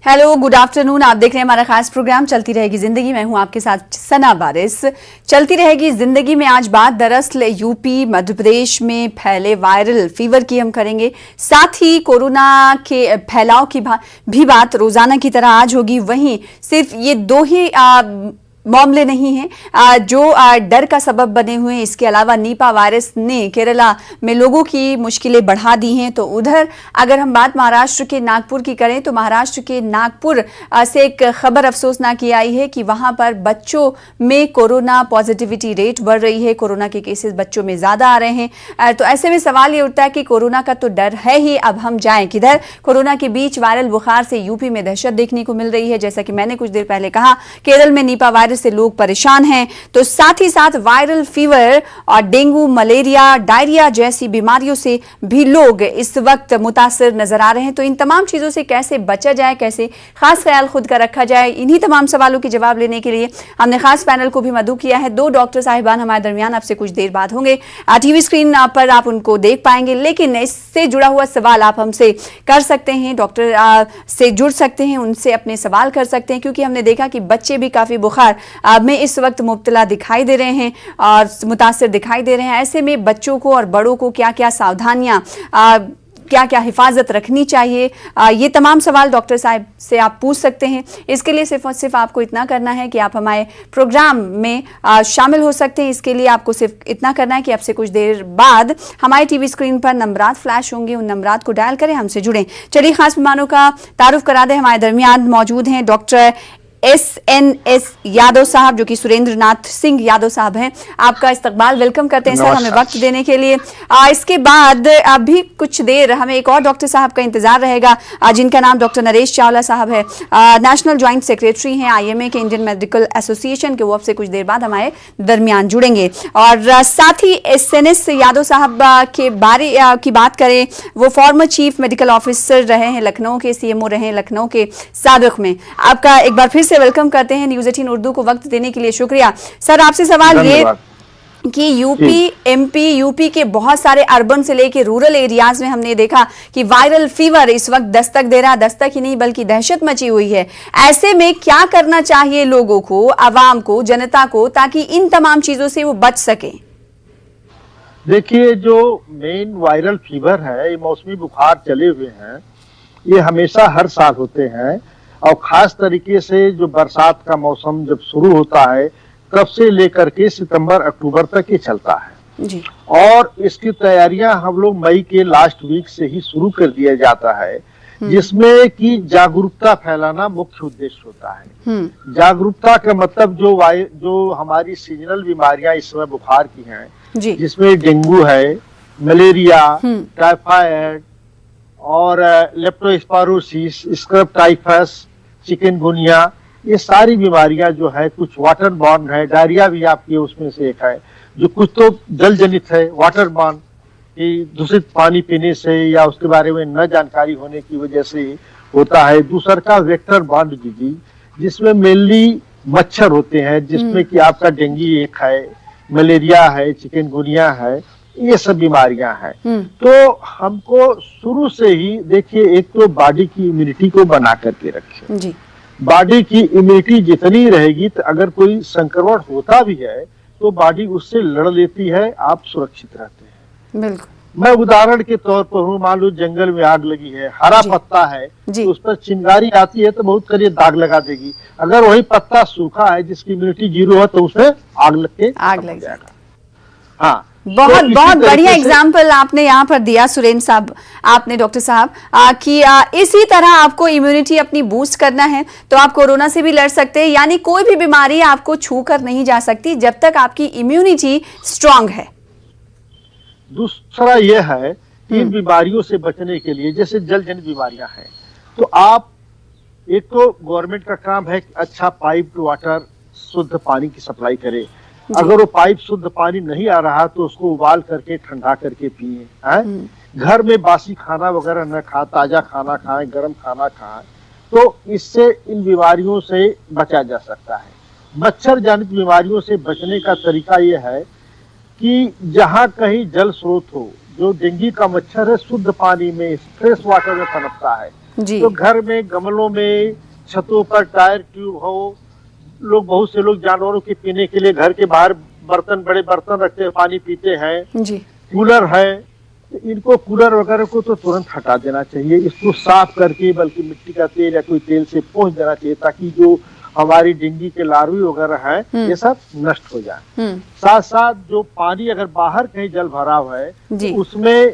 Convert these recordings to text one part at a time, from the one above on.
Hello, good afternoon. आप देख रहे हैं हमारा खास प्रोग्राम चलती रहेगी जिंदगी। मैं हूं आपके साथ सना बारिस। चलती रहेगी जिंदगी में आज बात दरअसल यूपी मध्य प्रदेश में फैले वायरल फीवर की हम करेंगे। साथ ही कोरोना के फैलाव की भी बात रोजाना की तरह आज होगी। वहीं सिर्फ ये दो ही मामले नहीं हैं जो डर का सबब बने हुए हैं। इसके अलावा नीपा वायरस ने केरला में लोगों की मुश्किलें बढ़ा दी हैं। तो उधर अगर हम बात महाराष्ट्र के नागपुर की करें तो महाराष्ट्र के नागपुर से एक खबर अफसोसनाक ये आई है कि वहां पर बच्चों में कोरोना पॉजिटिविटी रेट बढ़ रही है। कोरोना के केसेस बच्चों में ज्यादा आ रहे हैं। तो ऐसे में सवाल ये उठता है कि कोरोना का तो डर है ही, अब हम जाएं किधर। कोरोना के बीच वायरल बुखार से यूपी में दहशत देखने को मिल रही है। जैसा कि मैंने कुछ देर पहले कहा, केरल में नीपा वायरस से लोग परेशान हैं। तो साथ ही साथ वायरल फीवर और डेंगू, मलेरिया, डायरिया जैसी बीमारियों से भी लोग इस वक्त मुतासिर नजर आ रहे हैं। तो इन तमाम चीजों से कैसे बचा जाए, कैसे खास ख्याल खुद का रखा जाए, इन्हीं तमाम सवालों के जवाब लेने के लिए हमने खास पैनल को भी मदऊ किया है। दो डॉक्टर साहिबान हमारे दरमियान आपसे कुछ देर बाद होंगे। टीवी स्क्रीन पर आप उनको देख पाएंगे, लेकिन इससे जुड़ा हुआ सवाल आप हमसे कर सकते हैं, डॉक्टर से जुड़ सकते हैं, उनसे अपने सवाल कर सकते हैं। क्योंकि हमने देखा कि बच्चे भी काफी बुखार में इस वक्त मुब्तला दिखाई दे रहे हैं और मुतासिर दिखाई दे रहे हैं। ऐसे में बच्चों को और बड़ों को क्या क्या सावधानियां, क्या क्या हिफाजत रखनी चाहिए, ये तमाम सवाल डॉक्टर साहब से आप पूछ सकते हैं। इसके लिए सिर्फ और सिर्फ आपको इतना करना है कि आप हमारे प्रोग्राम में शामिल हो सकते हैं। इसके लिए आपको सिर्फ इतना करना है कि आपसे कुछ देर बाद हमारे टीवी स्क्रीन पर नंबरात फ्लैश होंगे, उन नंबरात को डायल करें, हमसे जुड़ें। चलिए खास मेहमानों का तारुफ करा दें। हमारे दरमियान मौजूद हैं डॉक्टर SNS यादव साहब, जो कि सुरेंद्र नाथ सिंह यादव साहब हैं। आपका इस्तकबाल, वेलकम करते हैं सर हमें वक्त देने के लिए। इसके बाद अभी कुछ देर हमें एक और डॉक्टर साहब का इंतजार रहेगा, जिनका नाम डॉक्टर नरेश चावला साहब है। नेशनल ज्वाइंट सेक्रेटरी हैं IMA के, इंडियन मेडिकल एसोसिएशन के। वो अब से कुछ देर बाद हमारे दरमियान जुड़ेंगे। और साथ ही SNS यादव साहब के बारे की बात करें, वो फॉर्मर चीफ मेडिकल ऑफिसर रहे हैं लखनऊ के, CMO रहे हैं लखनऊ के साबिक में। आपका एक बार फिर से वेलकम करते हैं। न्यूज़ 18 उर्दू को वक्त देने के लिए शुक्रिया। सर, आपसे सवाल ये कि यूपी के बहुत सारे अर्बन से लेके रूरल एरियाज में हमने देखा कि वायरल फीवर इस वक्त दस्तक दे रहा, दस्तक ही नहीं बल्कि दहशत मची हुई है। ऐसे में क्या करना चाहिए लोगों को, आवाम को, जनता को, ताकि इन तमाम चीजों से वो बच सके? देखिए, जो मेन वायरल फीवर है, ये मौसमी बुखार चले हुए हैं, ये हमेशा हर साल होते हैं। और खास तरीके से जो बरसात का मौसम जब शुरू होता है तब से लेकर के सितंबर अक्टूबर तक ये चलता है जी। और इसकी तैयारियां हम लोग मई के लास्ट वीक से ही शुरू कर दिया जाता है, जिसमें कि जागरूकता फैलाना मुख्य उद्देश्य होता है। जागरूकता का मतलब जो हमारी सीजनल बीमारियां इस समय बुखार की हैं, जिसमें डेंगू है, मलेरिया, टाइफाइड और लेप्टोस्पायरोसिस, स्क्रब टाइफस, चिकनगुनिया, ये सारी बीमारियां जो है, कुछ वाटर बॉर्न है, डायरिया भी आपकी उसमें से एक है, जो कुछ तो जल जनित है, वाटर बॉर्न, कि दूषित पानी पीने से या उसके बारे में न जानकारी होने की वजह से होता है। दूसरा का वेक्टर बॉर्न डिजीज, जिसमें मेनली मच्छर होते हैं, जिसमें कि आपका डेंगू एक है, मलेरिया है, चिकनगुनिया है, ये सब बीमारियां हैं। तो हमको शुरू से ही देखिए, एक तो बॉडी की इम्यूनिटी को बना करके रखें। बॉडी की इम्यूनिटी जितनी रहेगी, तो अगर कोई संक्रमण होता भी है तो बॉडी उससे लड़ लेती है, आप सुरक्षित रहते हैं। बिल्कुल। मैं उदाहरण के तौर पर हूँ, मान लो जंगल में आग लगी है, हरा पत्ता है, तो उस पर चिंगारी आती है तो बहुत करिए दाग लगा देगी। अगर वही पत्ता सूखा है जिसकी इम्यूनिटी 0 है तो उसमें आग लग जाएगा। हाँ, बहुत बढ़िया एग्जाम्पल आपने यहाँ पर दिया सुरेंद्र साहब, आपने डॉक्टर साहब, कि इसी तरह आपको इम्यूनिटी अपनी बूस्ट करना है तो आप कोरोना से भी लड़ सकते हैं। यानी कोई भी बीमारी आपको छू कर नहीं जा सकती जब तक आपकी इम्यूनिटी स्ट्रांग है। दूसरा यह है कि इन बीमारियों से बचने के लिए, जैसे जल जनित बीमारियां हैं, तो आप, एक तो गवर्नमेंट का काम है कि अच्छा पाइप वाटर, शुद्ध पानी की सप्लाई करे। अगर वो पाइप शुद्ध पानी नहीं आ रहा तो उसको उबाल करके ठंडा करके पिए। घर में बासी खाना वगैरह न खा, ताजा खाना खाएं, गर्म खाना खाएं, तो इससे इन बीमारियों से बचा जा सकता है। मच्छर जनित बीमारियों से बचने का तरीका यह है कि जहाँ कहीं जल स्रोत हो, जो डेंगू का मच्छर है शुद्ध पानी में, फ्रेश वाटर में पनपता है, जी। तो घर में, गमलों में, छतों पर टायर ट्यूब हो, बहुत से लोग जानवरों के पीने के लिए घर के बाहर बर्तन, बड़े बर्तन रखते हैं, पानी पीते हैं। जी। कूलर है, तो इनको, कूलर वगैरह को तो तुरंत हटा देना चाहिए, इसको साफ करके, बल्कि मिट्टी का तेल या कोई तेल से पोंछ देना चाहिए, ताकि जो हमारी डेंगू के लार्वे वगैरह हैं ये सब नष्ट हो जाए। साथ साथ जो पानी अगर बाहर कहीं जल भराव है तो उसमें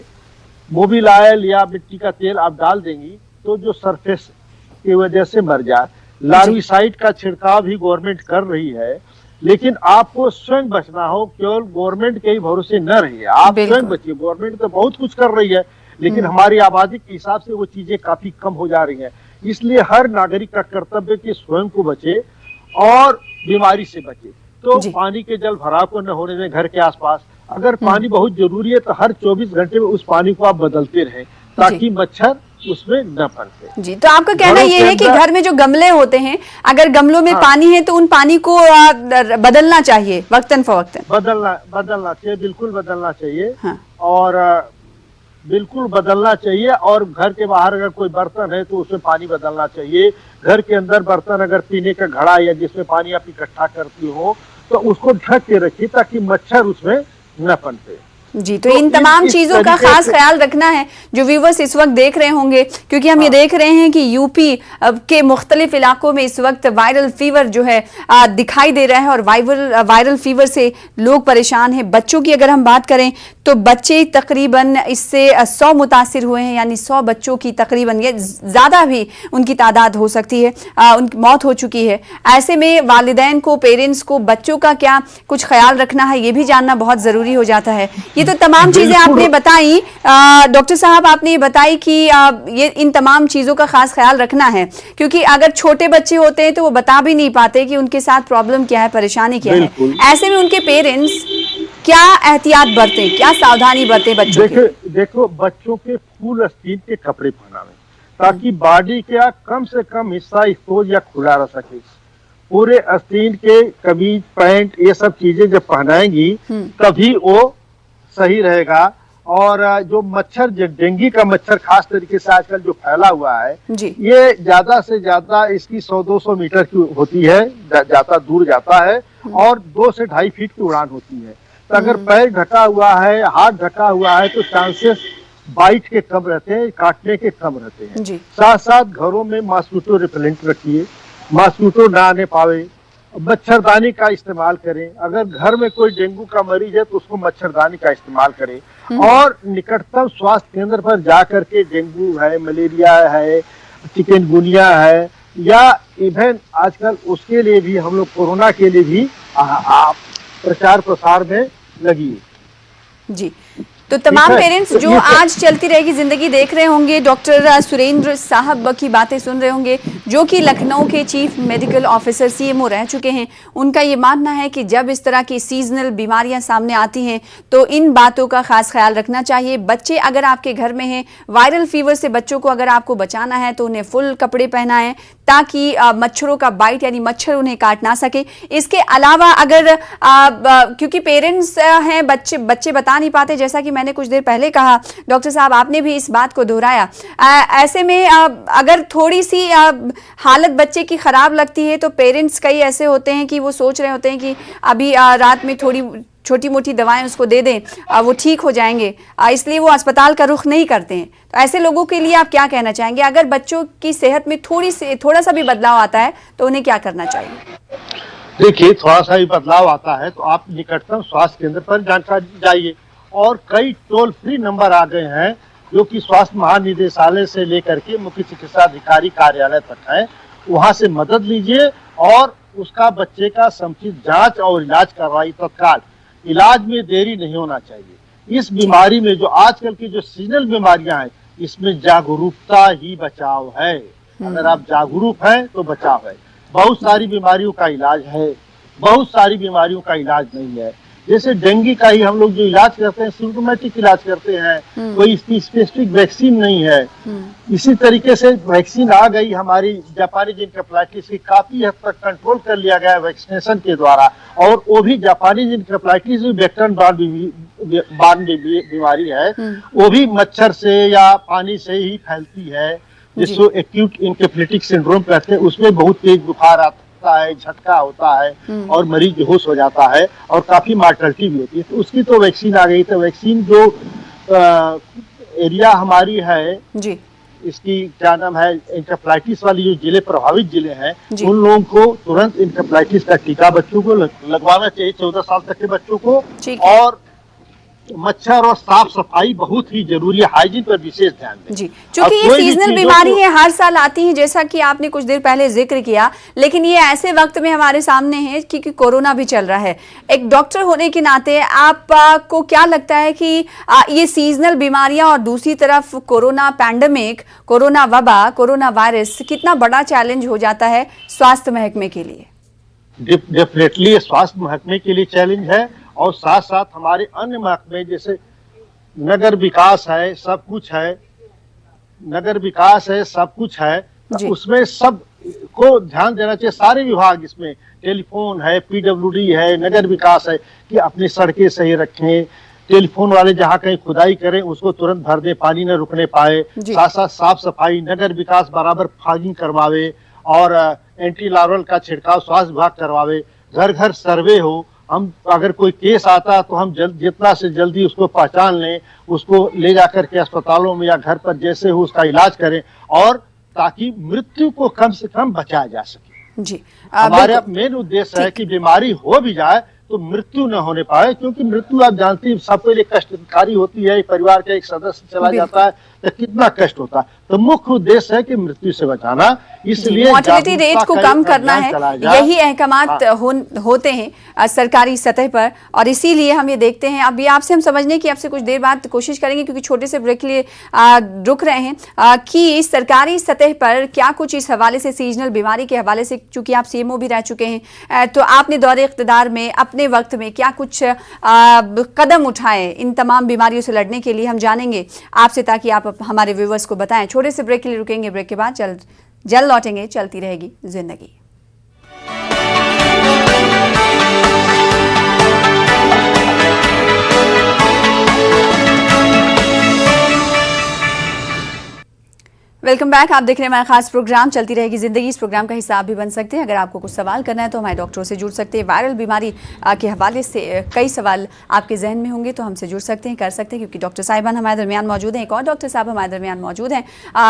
मोबिल ऑयल या मिट्टी का तेल आप डाल देंगी तो जो सरफेस की वजह से मर जाए। लार्विसाइड का छिड़काव भी गवर्नमेंट कर रही है, लेकिन आपको स्वयं बचना हो, केवल गवर्नमेंट के ही भरोसे न रहिए, आप स्वयं बचिए। गवर्नमेंट तो बहुत कुछ कर रही है, लेकिन हमारी आबादी के हिसाब से वो चीजें काफी कम हो जा रही हैं। इसलिए हर नागरिक का कर्तव्य कि स्वयं को बचे और बीमारी से बचे। तो पानी के जल भराव को न होने दें घर के आसपास। अगर पानी बहुत जरूरी है तो हर 24 घंटे में उस पानी को आप बदलते रहें, ताकि मच्छर उसमें न पनपे। जी, तो आपका कहना ये है कि घर में जो गमले होते हैं, अगर गमलों में पानी है तो उन पानी को बदलना चाहिए वक्तन फवक्तन। बदलना चाहिए, बिल्कुल बदलना चाहिए। और बिल्कुल बदलना चाहिए। और घर के बाहर अगर कोई बर्तन है तो उसमें पानी बदलना चाहिए। घर के अंदर बर्तन अगर पीने का घड़ा या जिसमें पानी आप इकट्ठा करती हो तो उसको ढक के रखिए, ताकि मच्छर उसमें न पनपे। जी, तो इन तमाम चीजों का खास ख्याल रखना है जो व्यूवर्स इस वक्त देख रहे होंगे, क्योंकि हम ये देख रहे हैं कि यूपी के मुख्तलिफ इलाकों में इस वक्त वायरल फीवर जो है दिखाई दे रहा है, और वायरल फीवर से लोग परेशान हैं। बच्चों की अगर हम बात करें तो बच्चे तकरीबन इससे 100 मुतासिर हुए हैं, यानी 100 बच्चों की तकरीबन, या ज़्यादा भी उनकी तादाद हो सकती है, उनकी मौत हो चुकी है। ऐसे में वालिदैन को, पेरेंट्स को बच्चों का क्या कुछ ख्याल रखना है, ये भी जानना बहुत ज़रूरी हो जाता है। ये तो तमाम चीजें आपने बताई डॉक्टर साहब, आपने बताई कि ये इन तमाम चीजों का खास ख्याल रखना है, क्योंकि अगर छोटे बच्चे होते हैं तो वो बता भी नहीं पाते कि उनके साथ प्रॉब्लम क्या है, परेशानी क्या है। ऐसे में उनके पेरेंट्स क्या एहतियात बरतें, क्या सावधानी बरतें बच्चों की? देखो, बच्चों के फुल आस्तीन के कपड़े पहनावे, ताकि बॉडी का कम से कम हिस्सा एक्सपोज या खुला रह सके। पूरे आस्तीन के कमीज, पैंट, ये सब चीजें जब पहनाएंगी तभी वो सही रहेगा। और जो मच्छर, जो डेंगू का मच्छर खास तरीके से आजकल जो फैला हुआ है, ये ज्यादा से ज्यादा इसकी 100-200 मीटर की होती है, ज्यादा दूर जाता है, और 2 से 2.5 फीट की उड़ान होती है। तो अगर पैर ढका हुआ है, हाथ ढका हुआ है, तो चांसेस बाइट के कम रहते हैं, काटने के कम रहते हैं। साथ साथ घरों में मॉस्किटो रिपेलेंट रखिए, मॉस्किटो ना आने पावे। मच्छरदानी का इस्तेमाल करें। अगर घर में कोई डेंगू का मरीज है तो उसको मच्छरदानी का इस्तेमाल करें, और निकटतम स्वास्थ्य केंद्र पर जाकर के डेंगू है, मलेरिया है, चिकनगुनिया है, या इवन आजकल उसके लिए भी हम लोग कोरोना के लिए भी प्रचार प्रसार में लगी। जी, तो तमाम पेरेंट्स जो आज चलती रहेगी जिंदगी देख रहे होंगे, डॉक्टर सुरेंद्र साहब की बातें सुन रहे होंगे, जो कि लखनऊ के चीफ मेडिकल ऑफिसर CMO रह चुके हैं। उनका ये मानना है कि जब इस तरह की सीजनल बीमारियां सामने आती हैं तो इन बातों का खास ख्याल रखना चाहिए। बच्चे अगर आपके घर में हैं, वायरल फीवर से बच्चों को अगर आपको बचाना है तो उन्हें फुल कपड़े पहनाएं, ताकि मच्छरों का बाइट, यानी मच्छर उन्हें काट ना सके। इसके अलावा अगर क्योंकि पेरेंट्स हैं, बच्चे बता नहीं पाते, जैसा कि मैंने कुछ देर पहले कहा, डॉक्टर साहब आपने भी इस बात को दोहराया। ऐसे में अगर थोड़ी सी हालत बच्चे की खराब लगती है तो पेरेंट्स कई ऐसे होते हैं कि वो सोच रहे होते हैं कि अभी रात में थोड़ी छोटी मोटी दवाएं उसको दे दें, वो ठीक हो जाएंगे, इसलिए वो अस्पताल का रुख नहीं करते हैं। तो ऐसे लोगों के लिए आप क्या कहना चाहेंगे? अगर बच्चों की सेहत में थोड़ा सा भी बदलाव आता है तो उन्हें क्या करना चाहिए? देखिए, थोड़ा सा भी बदलाव आता है तो आप निकटतम स्वास्थ्य केंद्र पर जानकारी जाइए, और कई टोल फ्री नंबर आ गए हैं जो कि स्वास्थ्य महानिदेशालय से लेकर के मुख्य चिकित्सा अधिकारी कार्यालय तक है। वहां से मदद लीजिए और उसका बच्चे का समुचित जांच और इलाज करवाइए तत्काल। इलाज में देरी नहीं होना चाहिए। इस बीमारी में जो आजकल की जो सीजनल बीमारियां हैं, इसमें जागरूकता ही बचाव है। अगर आप जागरूक हैं तो बचाव है। बहुत सारी बीमारियों का इलाज है, बहुत सारी बीमारियों का इलाज नहीं है। जैसे डेंगू का ही हम लोग जो इलाज करते हैं, सिम्टोमेटिक इलाज करते हैं, कोई इसकी स्पेसिफिक वैक्सीन नहीं है। इसी तरीके से वैक्सीन आ गई हमारी जापानी एनकेफेलाइटिस की, काफी हद तक कंट्रोल कर लिया गया वैक्सीनेशन के द्वारा, और वो भी जापानी एनकेफेलाइटिस भी वेक्टर बॉर्न बीमारी है, वो भी मच्छर से या पानी से ही फैलती है। जिसको एक्यूट इंकेफेलिटिक सिंड्रोम कहते हैं, उसमें बहुत तेज बुखार आता है, झटका होता है और मरीज बेहोश हो जाता है और काफी मार्टलिटी भी होती है। तो उसकी तो वैक्सीन आ गई। तो वैक्सीन जो एरिया हमारी है जी, इसकी क्या नाम है, इंसेफ्लाइटिस वाली जो जिले प्रभावित जिले हैं उन लोगों को तुरंत इंसेफ्लाइटिस का टीका बच्चों को लगवाना चाहिए, 14 साल तक के बच्चों को। और मच्छर और साफ सफाई बहुत ही जरूरी है, हाइजीन पर विशेष ध्यान दें जी। चूंकि ये सीजनल बीमारी है, हर साल आती है, जैसा कि आपने कुछ देर पहले जिक्र किया, लेकिन ये ऐसे वक्त में हमारे सामने है क्योंकि कोरोना भी चल रहा है। एक डॉक्टर होने के नाते आपको क्या लगता है कि ये सीजनल बीमारियां और दूसरी तरफ कोरोना पैंडेमिक, कोरोना वबा, कोरोना वायरस कितना बड़ा चैलेंज हो जाता है स्वास्थ्य महकमे के लिए? डेफिनेटली स्वास्थ्य महकमे के लिए चैलेंज है और साथ साथ हमारे अन्य महकमे जैसे नगर विकास है, सब कुछ है, नगर विकास है, सब कुछ है, तो उसमें सब को ध्यान देना चाहिए। सारे विभाग इसमें, टेलीफोन है, पीडब्ल्यूडी है, नगर विकास है, कि अपनी सड़कें सही रखें, टेलीफोन वाले जहाँ कहीं खुदाई करें उसको तुरंत भर दे, पानी न रुकने पाए। साथ साथ साफ सफाई, नगर विकास बराबर फॉगिंग करवावे और एंटी लार्वल का छिड़काव स्वास्थ्य विभाग करवावे। घर घर सर्वे हो, हम अगर कोई केस आता है तो हम जितना से जल्दी उसको पहचान लें, उसको ले जाकर के अस्पतालों में या घर पर जैसे हो उसका इलाज करें, और ताकि मृत्यु को कम से कम बचाया जा सके। जी, हमारा मेन उद्देश्य है कि बीमारी हो भी जाए तो मृत्यु न होने पाए, क्योंकि मृत्यु आप जानती हैं सबके लिए कष्टकारी होती है। परिवार का एक सदस्य चला जाता है तो कितना कष्ट होता है। तो मुख्य उद्देश्य है कि मृत्यु से बचाना, इसलिए मॉर्टेलिटी रेट को कम करना है, यही अहकामात होते हैं सरकारी सतह पर। और इसीलिए हम ये देखते हैं, अब ये आपसे हम समझने की आपसे कुछ देर बाद कोशिश करेंगे, क्योंकि छोटे से ब्रेक के लिए रुक रहे हैं, कि सरकारी सतह पर क्या कुछ इस हवाले से, सीजनल बीमारी के हवाले से, चूंकि आप सीएमओ भी रह चुके हैं, तो आपने दौरे इख्तिदार में अपने वक्त में क्या कुछ कदम उठाए इन तमाम बीमारियों से लड़ने के लिए, हम जानेंगे आपसे, ताकि आप हमारे व्यूवर्स को बताएं। छोटे से ब्रेक के लिए रुकेंगे, ब्रेक के बाद जल्द लौटेंगे। चलती रहेगी जिंदगी। Welcome back. आप देख रहे हैं हमारा खास प्रोग्राम चलती रहेगी जिंदगी। इस प्रोग्राम का हिस्सा आप भी बन सकते हैं। अगर आपको कुछ सवाल करना है तो हमारे डॉक्टरों से जुड़ सकते हैं। वायरल बीमारी के हवाले से कई सवाल आपके जहन में होंगे तो हमसे जुड़ सकते हैं, कर सकते हैं, क्योंकि डॉक्टर साहिबान हमारे दरमियान मौजूद हैं। एक और डॉक्टर साहब हमारे दरमियान मौजूद हैं,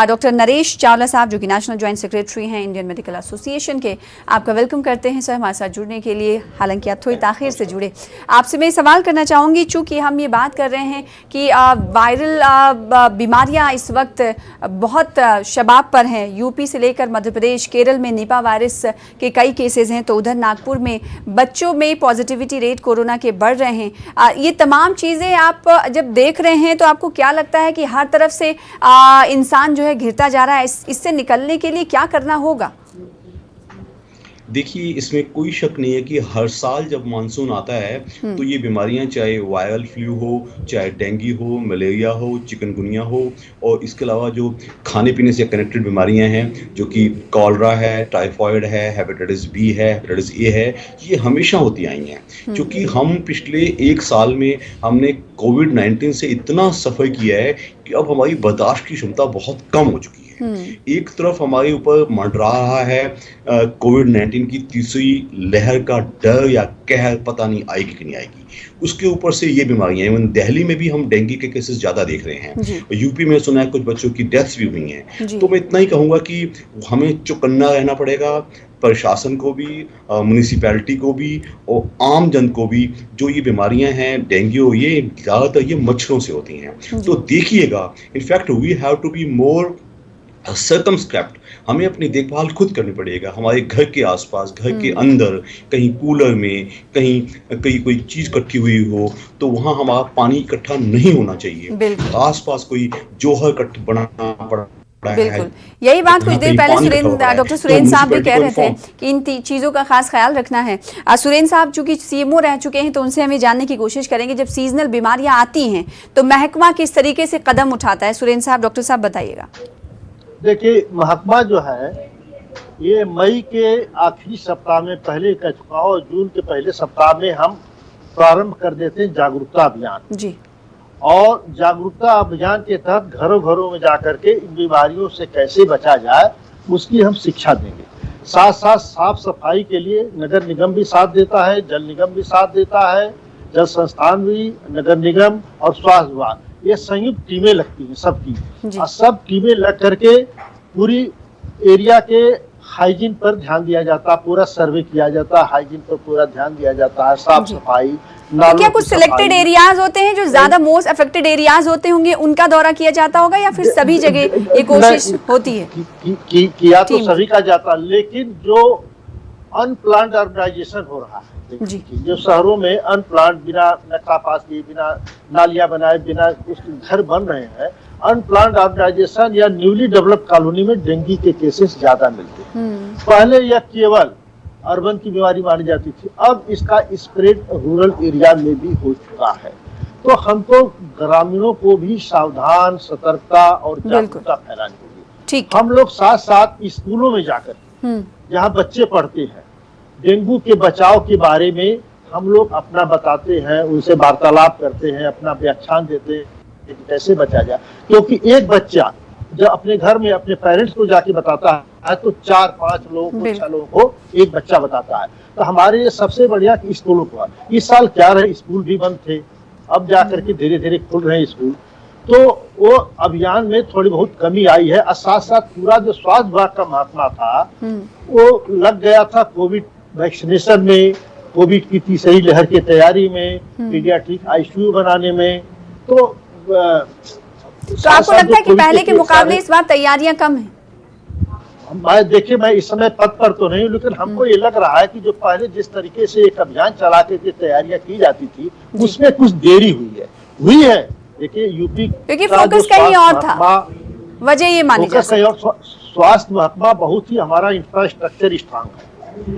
डॉक्टर नरेश चावला साहब, जो कि नेशनल ज्वाइंट सेक्रेटरी हैं इंडियन मेडिकल एसोसिएशन के। आपका वेलकम करते हैं सर हमारे साथ जुड़ने के लिए, हालांकि आप थोड़ी ताखिर से जुड़े। आपसे मैं सवाल करना चाहूँगी, चूँकि हम ये बात कर रहे हैं कि वायरल बीमारियाँ इस वक्त बहुत शबाब पर हैं। यूपी से लेकर मध्य प्रदेश, केरल में निपा वायरस के कई केसेस हैं, तो उधर नागपुर में बच्चों में पॉजिटिविटी रेट कोरोना के बढ़ रहे हैं। ये तमाम चीज़ें आप जब देख रहे हैं तो आपको क्या लगता है कि हर तरफ से इंसान जो है घिरता जा रहा है, इससे निकलने के लिए क्या करना होगा? देखिए, इसमें कोई शक नहीं है कि हर साल जब मानसून आता है तो ये बीमारियां, चाहे वायरल फ्लू हो, चाहे डेंगू हो, मलेरिया हो, चिकनगुनिया हो, और इसके अलावा जो खाने पीने से कनेक्टेड बीमारियां हैं, जो कि कॉलरा है, टाइफॉइड है, हेपेटाइटिस बी है, हेपेटाइटिस ए है, ये हमेशा होती आई हैं। क्योंकि हम पिछले 1 साल में हमने कोविड-19 से इतना सफ़र किया है कि अब हमारी बर्दाश्त की क्षमता बहुत कम हो चुकी है। एक तरफ हमारे ऊपर मंडरा रहा है कोविड-19 की तीसरी लहर का डर या कहर, पता नहीं आएगी कि नहीं आएगी। उसके ऊपर से ये बीमारियां, इवन दिल्ली में भी हम डेंगू के केसेस ज़्यादा देख रहे हैं, यूपी में सुना है कुछ बच्चों की डेथ्स भी हुई हैं। तो मैं इतना ही कहूँगा कि हमें चौकन्ना रहना पड़ेगा, प्रशासन को भी, म्यूनिसिपैलिटी को भी और आम जन को भी। जो ये बीमारियां हैं, डेंगू, ये ज़्यादातर ये मच्छरों से होती हैं। तो देखिएगा, in fact we have to be more circumspect. हमें अपनी देखभाल खुद करनी पड़ेगा। हमारे घर के आसपास, घर के अंदर, कहीं कूलर में, कहीं कोई चीज़ इकट्ठी हुई हो तो वहाँ हमारा पानी इकट्ठा नहीं होना चाहिए। आसपास कोई जोहर बनाना पड़ा। बिल्कुल, यही बात कुछ देर पहले डॉक्टर सुरेंद्र साहब भी कह रहे थे कि इन चीज़ों का खास ख्याल रखना है। सुरेंद्र साहब चूंकि सीएमओ रह चुके हैं तो उनसे हमें जानने की कोशिश करेंगे, जब सीजनल बीमारियां आती हैं तो महकमा किस तरीके से कदम उठाता है? सुरेंद्र साहब, डॉक्टर साहब बताइएगा। देखिए, महकमा जो है ये मई के आखिरी सप्ताह में पहले कह चुका हूँ, जून के पहले सप्ताह में हम प्रारंभ कर देते हैं जागरूकता अभियान जी। और जागरूकता अभियान के तहत घरों घरों में जाकर के इन बीमारियों से कैसे बचा जाए उसकी हम शिक्षा देंगे। साथ साथ साफ सफाई के लिए नगर निगम भी साथ देता है, जल निगम भी साथ देता है, जल संस्थान भी, नगर निगम और स्वास्थ्य विभाग, ये संयुक्त टीमें लगती हैं सबकी, और सब टीमें लग करके पूरी एरिया के हाइजीन पर ध्यान दिया जाता है, पूरा सर्वे किया जाता है, हाइजीन पर पूरा ध्यान दिया जाता है, साफ सफाई। तो क्या कुछ सिलेक्टेड एरियाज होते हैं जो ज्यादा मोस्ट अफेक्टेड एरियाज होते होंगे, उनका दौरा किया जाता होगा, या फिर सभी जगह ये कोशिश होती है? किया तो सभी का जाता, लेकिन जो अनप्लान्ड अर्बनाइजेशन हो रहा है, जो शहरों में अनप्लान्ड, बिना नक्शा पास किए, बिना नालियां बनाए, बिना घर बन रहे हैं, अनप्लान्ड अर्बनाइजेशन या न्यूली डेवलप्ड कॉलोनी में डेंगू के केसेस ज्यादा मिलते हैं। पहले यह केवल अर्बन की बीमारी मानी जाती थी, अब इसका स्प्रेड रूरल एरिया में भी हो चुका है। तो हमको ग्रामीणों को भी सावधान, सतर्कता और जागरूकता फैलानी होगी। हम लोग साथ साथ स्कूलों में जाकर जहाँ बच्चे पढ़ते हैं, डेंगू के बचाव के बारे में हम लोग अपना बताते हैं, उनसे वार्तालाप करते हैं, अपना व्याख्यान देते हैं कि कैसे बचा जाए। क्योंकि एक बच्चा जब अपने घर में अपने पेरेंट्स को जाके बताता है तो 4-5 लोगों को, 6 लोगों को एक बच्चा बताता है। तो हमारे ये सबसे बढ़िया कि स्कूलों को, इस साल क्या रहे, स्कूल भी बंद थे, अब जाकर के धीरे धीरे खुल रहे हैं स्कूल, तो वो अभियान में थोड़ी बहुत कमी आई है। और साथ साथ पूरा जो स्वास्थ्य विभाग का महात्मा था वो लग गया था कोविड वैक्सीनेशन में, कोविड की तीसरी लहर की तैयारी में, पीडियाट्रिक आईसीयू बनाने में। तो आपको लगता है कि पहले के मुकाबले इस बार तैयारियां कम हैं? मैं इस समय पद पर तो नहीं, लेकिन हमको ये लग रहा है कि जो पहले जिस तरीके से एक अभियान चला के तैयारियां की जाती थी उसमें कुछ देरी हुई है। देखिए यूपी क्योंकि फोकस कहीं और था, वजह ये मानी जा सकती है। स्वास्थ्य महकमा बहुत ही, हमारा इंफ्रास्ट्रक्चर स्ट्रांग है,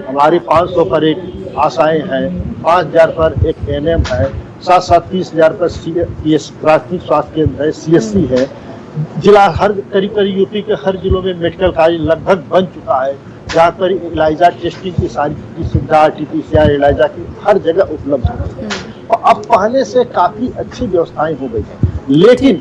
हमारी 500 पर एक आशाएं हैं, 5000 पर एक एएनएम है, साथ 30,000 पर प्राथमिक स्वास्थ्य केंद्र है, CSC है। जिला हर करीब यूपी के हर जिलों में मेडिकल कॉलेज लगभग बन चुका है, जहाँ पर इलाइजा टेस्टिंग की सारी सुविधा, RT-PCR इलाइजा की हर जगह उपलब्ध है। और अब पहले से काफी अच्छी व्यवस्थाएं हो गई हैं। लेकिन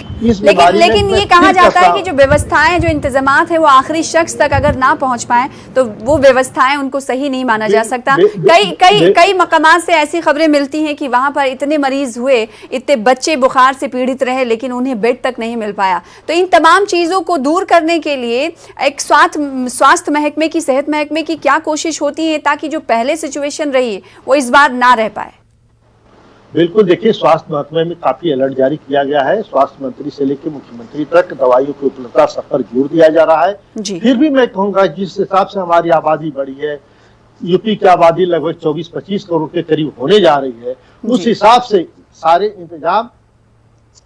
ये कहा जाता है कि जो व्यवस्थाएं, जो इंतजामात है, वो आखिरी शख्स तक अगर ना पहुंच पाए तो वो व्यवस्थाएं उनको सही नहीं माना जा सकता। कई मकामात से ऐसी खबरें मिलती हैं कि वहां पर इतने मरीज हुए, इतने बच्चे बुखार से पीड़ित रहे, लेकिन उन्हें बेड तक नहीं मिल पाया। तो इन तमाम चीजों को दूर करने के लिए एक स्वास्थ्य महकमे की, सेहत महकमे की क्या कोशिश होती है ताकि जो पहले सिचुएशन रही वो इस बार ना रह पाए? बिल्कुल, देखिए स्वास्थ्य महकमे में काफी अलर्ट जारी किया गया है। स्वास्थ्य मंत्री से लेकर मुख्यमंत्री तक दवाइयों की उपलब्धता सब पर जोर दिया जा रहा है। फिर भी मैं कहूंगा जिस हिसाब से हमारी आबादी बढ़ी है, यूपी की आबादी लगभग 24-25 करोड़ के करीब होने जा रही है, उस हिसाब से सारे इंतजाम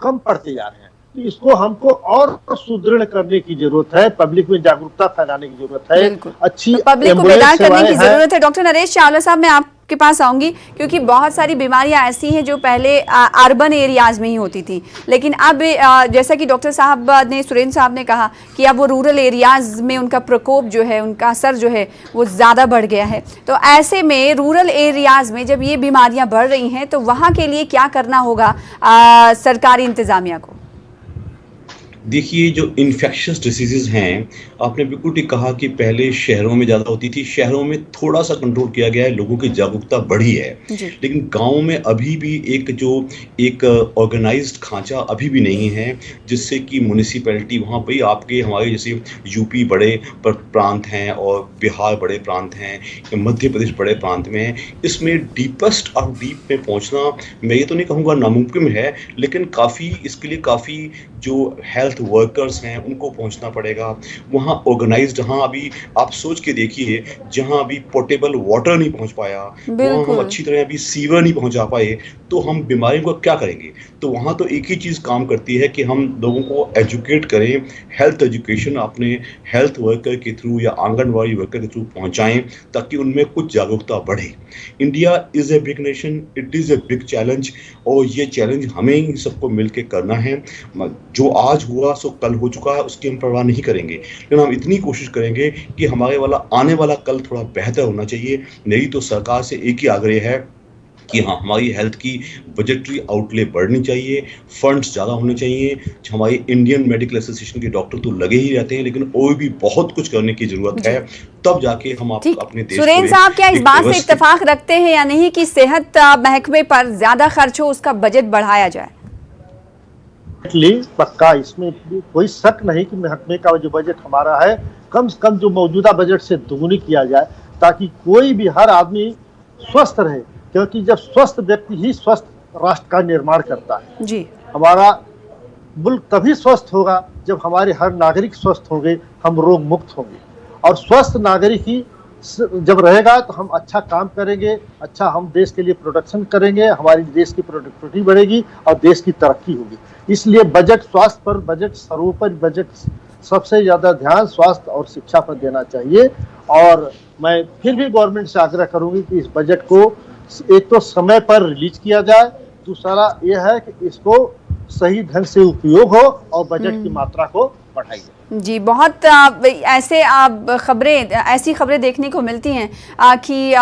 कम पड़ते जा रहे हैं। तो इसको हमको और सुदृढ़ करने की जरूरत है, पब्लिक में जागरूकता फैलाने की जरूरत है, अच्छी पब्लिक को बेदार करने की जरूरत है। डॉक्टर नरेश चावला साहब, मैं आपके पास आऊंगी क्योंकि बहुत सारी बीमारियां ऐसी हैं जो पहले अर्बन एरियाज में ही होती थी, लेकिन अब जैसा कि डॉक्टर साहब ने, सुरेंद्र साहब ने कहा कि अब वो रूरल एरियाज में उनका प्रकोप जो है, उनका असर जो है वो ज़्यादा बढ़ गया है। तो ऐसे में रूरल एरियाज में जब ये बीमारियां बढ़ रही हैं तो वहाँ के लिए क्या करना होगा सरकारी इंतजामिया को? देखिए, जो इन्फेक्शियस डिसीजेज हैं, आपने बिल्कुल ठीक कहा कि पहले शहरों में ज़्यादा होती थी, शहरों में थोड़ा सा कंट्रोल किया गया है, लोगों की जागरूकता बढ़ी है, लेकिन गांव में अभी भी एक ऑर्गेनाइज्ड खांचा अभी भी नहीं है, जिससे कि म्यूनिसिपैलिटी वहाँ पर आपके हमारे जैसे यूपी बड़े प्रांत हैं और बिहार बड़े प्रांत हैं, मध्य प्रदेश बड़े प्रांत में हैं, इसमें डीपेस्ट और डीप में पहुँचना मैं ये तो नहीं कहूँगा नामुमकिन है, लेकिन इसके लिए काफ़ी जो हेल्थ वर्कर्स हैं उनको पहुंचना पड़ेगा वहाँ ऑर्गेनाइज्ड। जहाँ अभी आप सोच के देखिए, जहाँ अभी पोर्टेबल वाटर नहीं पहुंच पाया, वहाँ हम अच्छी तरह अभी सीवर नहीं पहुंचा पाए, तो हम बीमारियों को क्या करेंगे? तो वहाँ तो एक ही चीज़ काम करती है कि हम लोगों को एजुकेट करें, हेल्थ एजुकेशन अपने हेल्थ वर्कर के थ्रू या आंगनवाड़ी वर्कर के थ्रू पहुँचाएँ ताकि उनमें कुछ जागरूकता बढ़े। India is a big nation, it is a big challenge, और ये चैलेंज हमें सबको मिल के करना है। जो आज हुआ सो कल हो चुका है, उसकी हम परवाह नहीं करेंगे, लेकिन हम इतनी कोशिश करेंगे कि हमारे आने वाला कल थोड़ा बेहतर होना चाहिए। मेरी तो सरकार से एक ही आग्रह है कि हाँ, हमारी हेल्थ की बजटरी आउटले बढ़नी चाहिए, फंड्स ज़्यादा होने चाहिए। हमारी इंडियन मेडिकल एसोसिएशन के डॉक्टर तो लगे ही रहते हैं, लेकिन और भी बहुत कुछ करने की ज़रूरत जी। है, तब जाके हम ठीक। अपने देश को सुरेंद्र साहब, क्या इस एक बात से व्यवस्थित इत्तेफाक रखते हैं या नहीं कि सेहत महकमे पर ज्यादा खर्च हो, उसका बजट बढ़ाया जाए? पक्का, इसमें भी कोई शक नहीं कि महकमे का जो बजट हमारा है कम से कम जो मौजूदा बजट से दुगुनी किया जाए, ताकि कोई भी हर आदमी स्वस्थ रहे, क्योंकि जब स्वस्थ व्यक्ति ही स्वस्थ राष्ट्र का निर्माण करता है। जी। हमारा मुल्क तभी स्वस्थ होगा जब हमारे हर नागरिक स्वस्थ होंगे, हम रोग मुक्त होंगे, और स्वस्थ नागरिक ही जब रहेगा तो हम अच्छा काम करेंगे, अच्छा हम देश के लिए प्रोडक्शन करेंगे, हमारी देश की प्रोडक्टिविटी बढ़ेगी और देश की तरक्की होगी। इसलिए बजट स्वास्थ्य पर, बजट सर्वोपरि, बजट सबसे ज्यादा ध्यान स्वास्थ्य और शिक्षा पर देना चाहिए। और मैं फिर भी गवर्नमेंट से आग्रह करूंगी कि इस बजट को एक तो समय पर रिलीज किया जाए, दूसरा यह है कि इसको सही ढंग से उपयोग हो और बजट की मात्रा को बढ़ाई जाए। जी, बहुत ऐसी खबरें देखने को मिलती हैं कि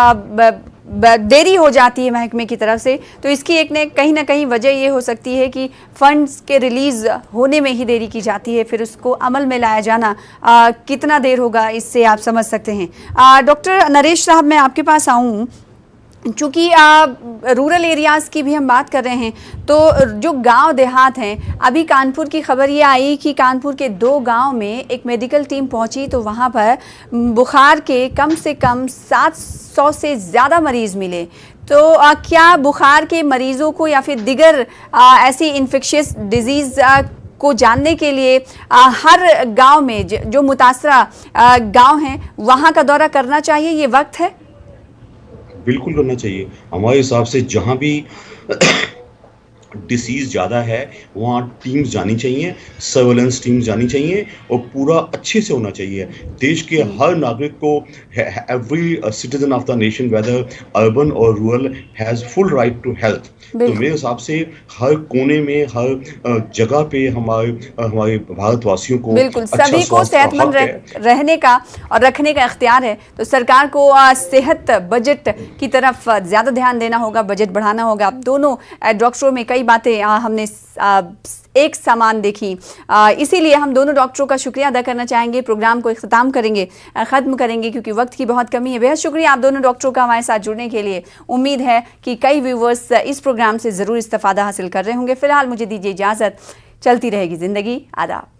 देरी हो जाती है महकमे की तरफ से, तो इसकी कहीं ना कहीं वजह ये हो सकती है कि फंड्स के रिलीज होने में ही देरी की जाती है, फिर उसको अमल में लाया जाना कितना देर होगा, इससे आप समझ सकते हैं। डॉक्टर नरेश साहब, मैं आपके पास आऊँ, चूँकि रूरल एरियाज़ की भी हम बात कर रहे हैं, तो जो गांव देहात हैं, अभी कानपुर की खबर ये आई कि कानपुर के 2 गांव में एक मेडिकल टीम पहुंची, तो वहां पर बुखार के कम से कम 700 से ज़्यादा मरीज़ मिले। तो क्या बुखार के मरीज़ों को या फिर दिगर ऐसी इन्फेक्शियस डिजीज़ को जानने के लिए हर गाँव में जो मुतासरा गाँव हैं वहाँ का दौरा करना चाहिए, ये वक्त है? बिल्कुल करना चाहिए। हमारे हिसाब से जहाँ भी डिसीज़ ज़्यादा है, वहाँ टीम्स जानी चाहिए, सर्वेलेंस टीम्स जानी चाहिए और पूरा अच्छे से होना चाहिए। देश के हर नागरिक को, every citizen of the nation, whether urban और rural, has full right to health. तो मेरे हिसाब से हर कोने में, हर जगह पे हमारे भारतवासियों को बिल्कुल अच्छा सभी को सेहतमंद रहने का और रखने का इख्तियार है। तो सरकार को सेहत बजट की तरफ ज़्यादा ध्यान देना होगा, बजट बढ़ाना होगा। अब दोनों डॉक्टरों में कई बातें हमने एक समान देखी, इसीलिए हम दोनों डॉक्टरों का शुक्रिया अदा करना चाहेंगे। प्रोग्राम को इख्तिताम करेंगे, ख़त्म करेंगे, क्योंकि वक्त की बहुत कमी है। बेहद शुक्रिया आप दोनों डॉक्टरों का हमारे साथ जुड़ने के लिए। उम्मीद है कि कई व्यूवर्स इस प्रोग्राम से ज़रूर इस्तेफादा हासिल कर रहे होंगे। फिलहाल मुझे दीजिए इजाज़त, चलती रहेगी ज़िंदगी। आदाब।